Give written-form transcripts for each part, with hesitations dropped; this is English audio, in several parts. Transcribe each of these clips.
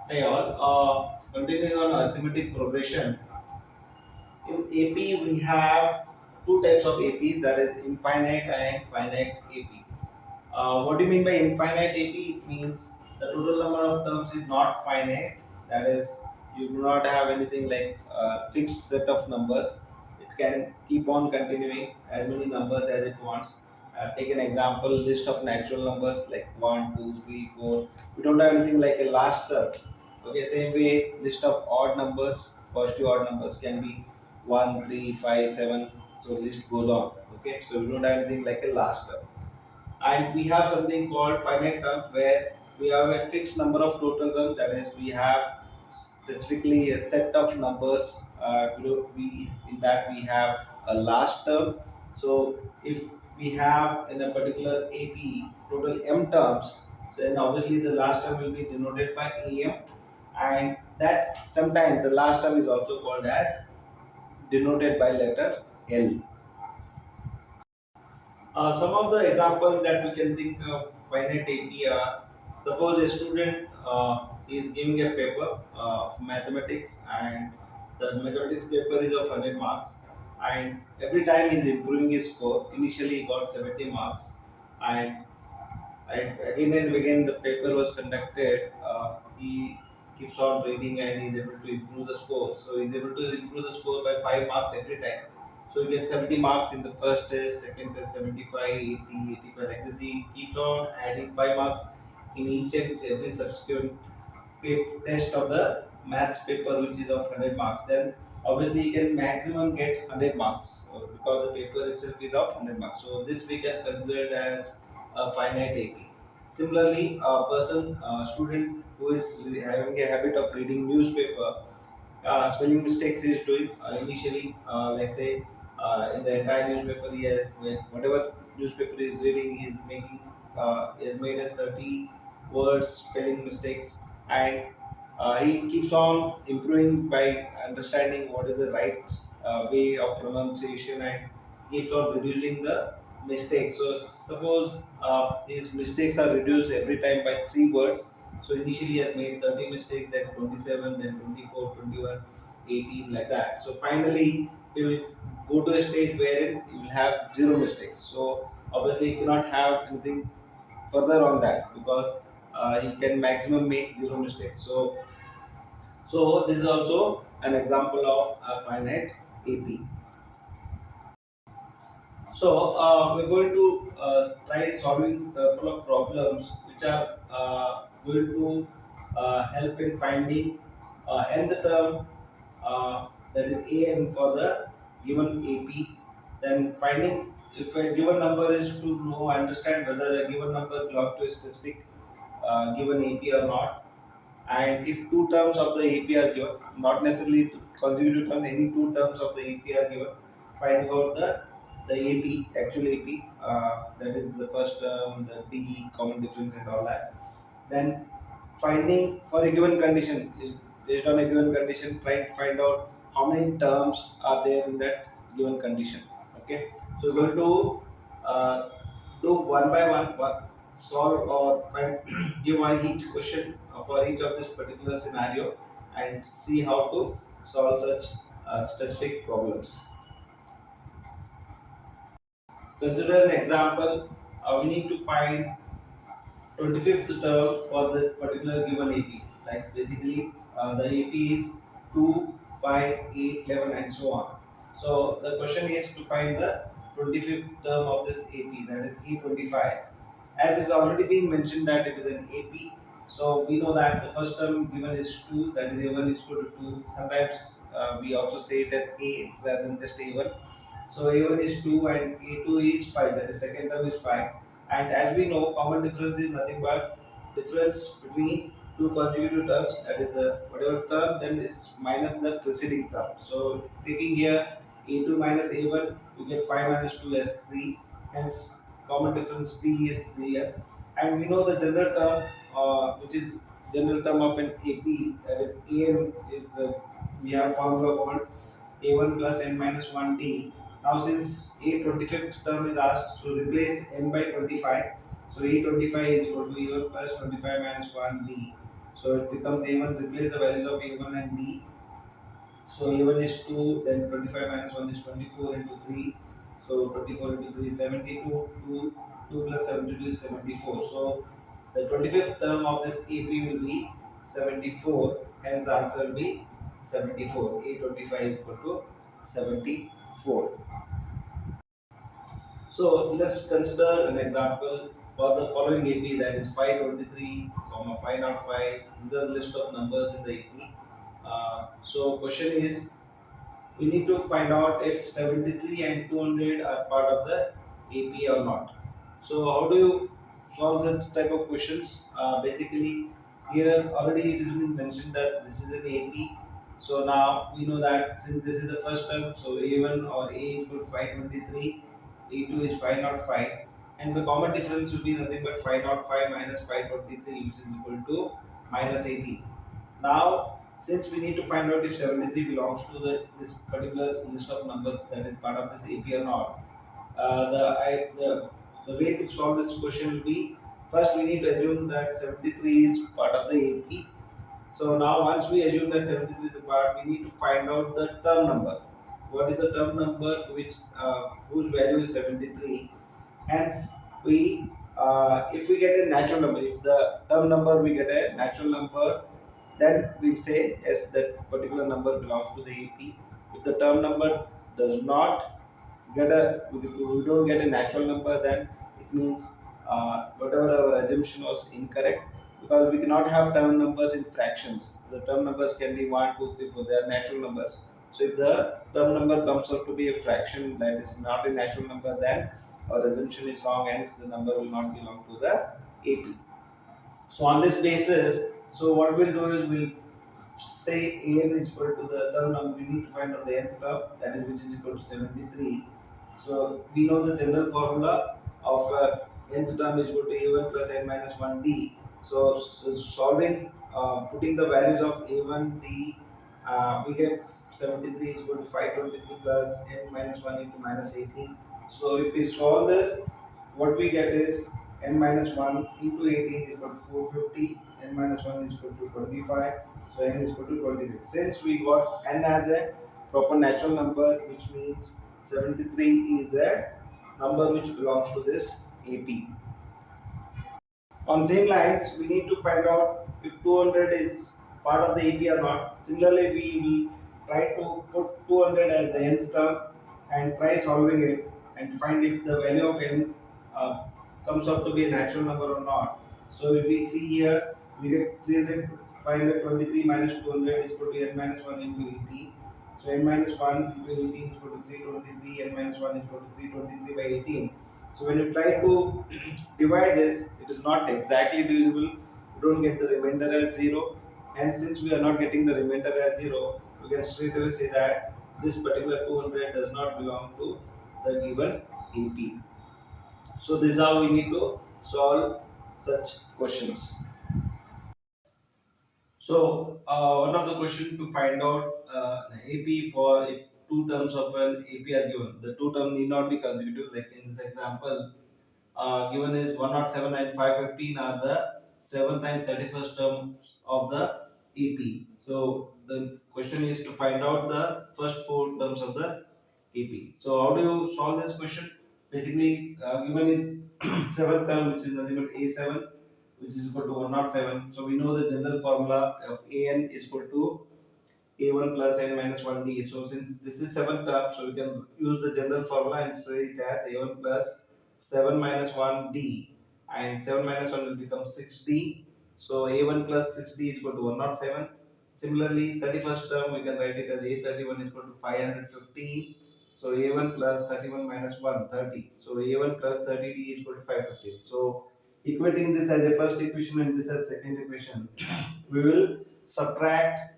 Hey all, continuing on arithmetic progression, in AP we have two types of APs, that is infinite and finite AP. What do you mean by infinite AP? It means the total number of terms is not finite, that is, you do not have anything like a fixed set of numbers. It can keep on continuing as many numbers as it wants. Take an example list of natural numbers like 1, 2, 3, 4. We don't have anything like a last term. Okay, same way list of odd numbers, positive odd numbers can be 1, 3, 5, 7. So list goes on. Okay, so we don't have anything like a last term. And we have something called finite terms where we have a fixed number of total terms, that is we have specifically a set of numbers. In that we have a last term. So if we have in a particular AP total m terms, then obviously the last term will be denoted by am, and that sometimes the last term is also called as denoted by letter L. Some of the examples that we can think of finite AP are, suppose a student is giving a paper of mathematics, and the mathematics paper is of 100 marks, and every time he is improving his score. Initially he got 70 marks, and again and again the paper was conducted. He keeps on reading and he is able to improve the score. So he is able to improve the score by 5 marks every time. So he gets 70 marks in the first test, second test 75, 80, 85. Like this, he keeps on adding 5 marks in each and every subsequent test of the maths paper, which is of 100 marks. Then obviously he can maximum get 100 marks because the paper itself is of 100 marks. So this we can consider as a finite AP. Similarly, a student who is having a habit of reading newspaper, spelling mistakes he is doing initially, let's say in the entire newspaper, whatever newspaper he is reading, he has made a 30 words spelling mistakes, and he keeps on improving by understanding what is the right way of pronunciation, and keeps on reducing the mistakes. So suppose these mistakes are reduced every time by 3 words. So initially he has made 30 mistakes, then 27, then 24, 21, 18, like that. So finally he will go to a stage wherein he will have zero mistakes. So obviously he cannot have anything further on that, because he can maximum make zero mistakes. So this is also an example of a finite AP. So we're going to try solving a couple of problems which are going to help in finding nth term, that is an for the given AP. Then finding if a given number is to know, understand whether a given number belongs to a specific given AP or not, and if two terms of the AP are given, not necessarily consecutive terms, any two terms of the AP are given, finding out the AP, actual AP, that is the first term, the D, common difference, and all that. Then finding for a given condition, based on a given condition, trying to find out how many terms are there in that given condition. Okay, so we're going to do one by one, solve or find, give one each question for each of this particular scenario, and see how to solve such specific problems. Consider an example. We need to find 25th term for this particular given AP. Like basically, the AP is 2, 5, 8, 11, and so on. So the question is to find the 25th term of this AP, that is E25. As it's already been mentioned that it is an AP, so we know that the first term given is 2, that is A1 is equal to 2. Sometimes we also say it as A rather than just A1. So A1 is 2 and A2 is 5, that is second term is 5. And as we know, common difference is nothing but difference between two consecutive terms, that is the whatever term, then is minus the preceding term. So taking here A2 minus A1, you get 5 minus 2 as 3. Hence common difference D is 3 here. And we know the general term, which is general term of an AP, that is An is we have formula called A1 plus n minus 1D. Now since A 25th term is asked to replace n by 25, so A 25 is equal to A1 plus 25 minus 1D. So it becomes A1, replace the values of A1 and D. So A1 is 2, then 25 minus 1 is 24 into 3. So 24 into 3 is 72, 2 plus 72 is 74. So the 25th term of this AP will be 74, hence the answer will be 74. A25 is equal to 74. So let's consider an example for the following AP, that is 523, 505. These are the list of numbers in the AP. So question is, we need to find out if 73 and 200 are part of the AP or not. So how do you solve such type of questions? Basically, here already it has been mentioned that this is an AP. So now we know that since this is the first term, so A1 or A is equal to 523, A2 is 505, and the common difference will be nothing but 505 minus 523, which is equal to minus 80. Now, since we need to find out if 73 belongs to this particular list of numbers that is part of this AP or not, the way to solve this question will be, first we need to assume that 73 is part of the AP. So now once we assume that 73 is a part, we need to find out the term number. What is the term number whose value is 73? Hence, if we get a natural number, if the term number we get a natural number, then we say yes, that particular number belongs to the AP. If the term number does not we don't get a natural number, then it means whatever our assumption was incorrect, because we cannot have term numbers in fractions. The term numbers can be 1, 2, 3, 4. They are natural numbers. So if the term number comes out to be a fraction that is not a natural number, then our assumption is wrong. Hence, the number will not belong to the AP. So on this basis, so what we'll do is we'll say an is equal to the term number. We need to find out the nth term, that is which is equal to 73. So we know the general formula of nth term is equal to a1 plus n minus 1d. So solving, putting the values of a1, d, we get 73 is equal to 523 plus n minus 1 into minus 18. So if we solve this, what we get is n minus 1 into 18 is equal to 450, n minus 1 is equal to 25, so n is equal to 26. Since we got n as a proper natural number, which means 73 is a number which belongs to this AP. On same lines, we need to find out if 200 is part of the AP or not. Similarly, we will try to put 200 as the nth term and try solving it and find if the value of n comes out to be a natural number or not. So if we see here, we get 300, 523 minus 200 is equal to n minus 1 into 18. So n minus 1 into 18 is equal to 323, n minus 1 is equal to 323 by 18. So when you try to divide this, it is not exactly divisible. You don't get the remainder as 0. And since we are not getting the remainder as 0, we can straight away say that this particular 200 does not belong to the given AP. So this is how we need to solve such questions. So one of the questions to find out AP, for if two terms of an AP are given, the two terms need not be consecutive. Like in this example, given is 107 and 515 are the 7th and 31st terms of the AP. So the question is to find out the first four terms of the AP. So how do you solve this question? Basically, given is 7th term, which is nothing but A7, which is equal to 107. So we know the general formula of AN is equal to a1 plus n minus 1d. So since this is 7th term, so we can use the general formula and say it as a1 plus 7 minus 1d, and 7 minus 1 will become 6d. So a1 plus 6d is equal to 107. Similarly, 31st term we can write it as a31 is equal to 515. So a1 plus 31 minus 1, 30. So a1 plus 30d is equal to 515. So equating this as a first equation and this as second equation, we will subtract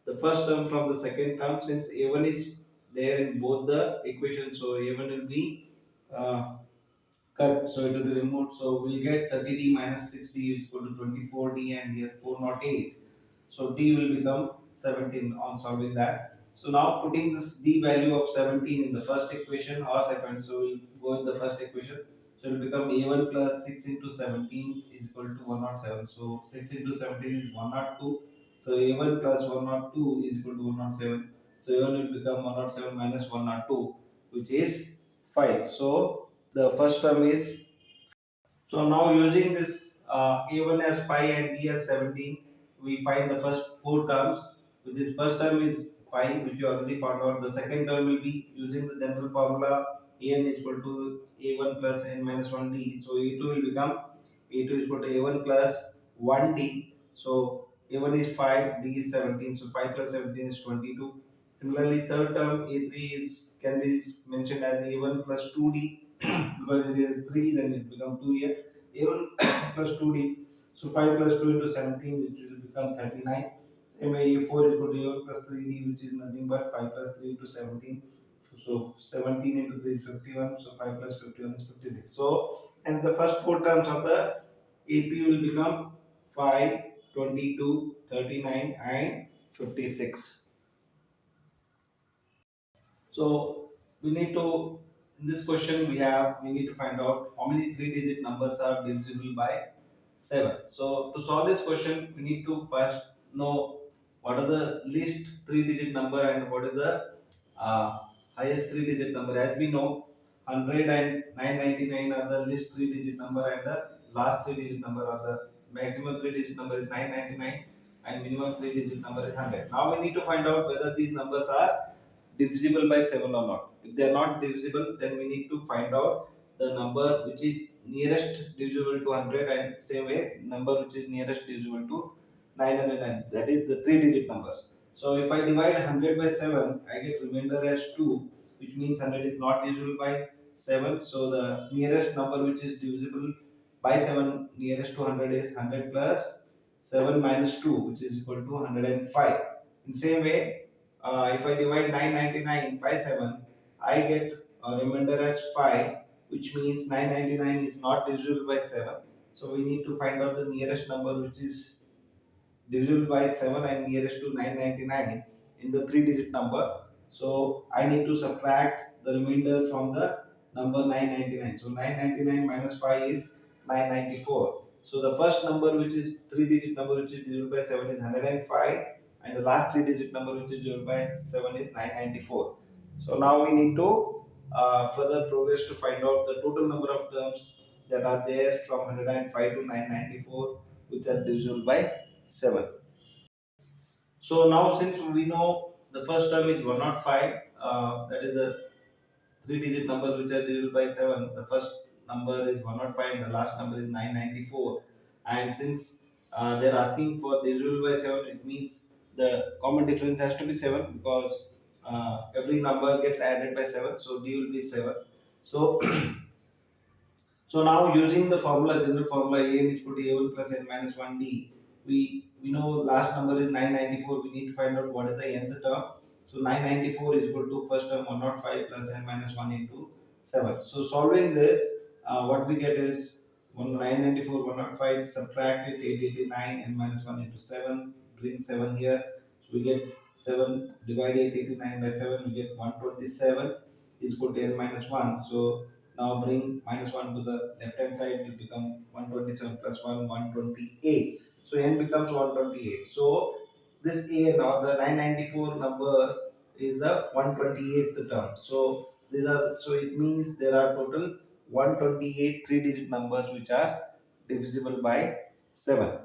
the first term from the second term, since a1 is there in both the equations, so a1 will be uh, cut, so it will be removed. So we'll get 30d minus 6d is equal to 24d, and here 408. So d will become 17 on solving that. So now putting this d value of 17 in the first equation or second, so we'll go with the first equation. So it will become A1 plus 6 into 17 is equal to 107. So 6 into 17 is 102. So A1 plus 102 is equal to 107. So A1 will become 107 minus 102, which is 5. So the first term is, so now using this A1 as 5 and D as 17, we find the first four terms, which is first term is 5, which you already found out. The second term will be using the general formula An is equal to A1 plus n minus 1D. So A2 will become A2 is equal to A1 plus 1D. So A1 is 5, D is 17. So 5 plus 17 is 22. Similarly, third term A3 is can be mentioned as A1 plus 2D because it is 3, then it becomes 2 here. A1 plus 2D. So 5 plus 2 into 17, which will become 39. Same way A4 is equal to A1 plus 3D, which is nothing but 5 plus 3 into 17. So 17 into 3 is 51. So 5 plus 51 is 56. So, and the first four terms of the AP will become 5, 22, 39, and 56. So we need to, in this question we need to find out how many three-digit numbers are divisible by 7. So to solve this question, we need to first know what are the least three-digit number and what is the uh, highest three-digit number. As we know, 100 and 999 are the least three-digit number, and the last three-digit number are the maximum three-digit number is 999 and minimum three-digit number is 100. Now we need to find out whether these numbers are divisible by 7 or not. If they are not divisible, then we need to find out the number which is nearest divisible to 100, and same way number which is nearest divisible to 909. That is the three digit numbers. So if I divide 100 by 7, I get remainder as 2, which means 100 is not divisible by 7. So the nearest number which is divisible by 7 nearest to 100 is 100 plus 7 minus 2, which is equal to 105. In same way, if I divide 999 by 7, I get a remainder as 5, which means 999 is not divisible by 7. So we need to find out the nearest number which is divisible by 7 and nearest to 999 in the three digit number. So I need to subtract the remainder from the number 999. So 999 minus 5 is 994. So the first number which is three digit number which is divisible by 7 is 105, and the last three digit number which is divisible by 7 is 994. So now we need to further progress to find out the total number of terms that are there from 105 to 994 which are divisible by 7. So now since we know the first term is 105, that is the three digit number which are divisible by 7. The first number is 105 and the last number is 994. And since they are asking for divisible by 7, it means the common difference has to be 7 because every number gets added by 7. So D will be 7. So so now using the formula, general formula A n is equal to A1 plus n minus 1D, we know last number is 994. We need to find out what is the nth term. So 994 is equal to first term 105 plus n minus 1 into 7. So solving this, what we get is 994, 105, subtract it, 889, n minus 1 into 7, bring 7 here. So we get 7, divide 889 by 7, we get 127 is equal to n minus 1. So now bring minus 1 to the left hand side, it will become 127 plus 1, 128. So n becomes 128. So this a now the 994 number is the 128th term. So these are, so it means there are total 128 three digit numbers which are divisible by 7.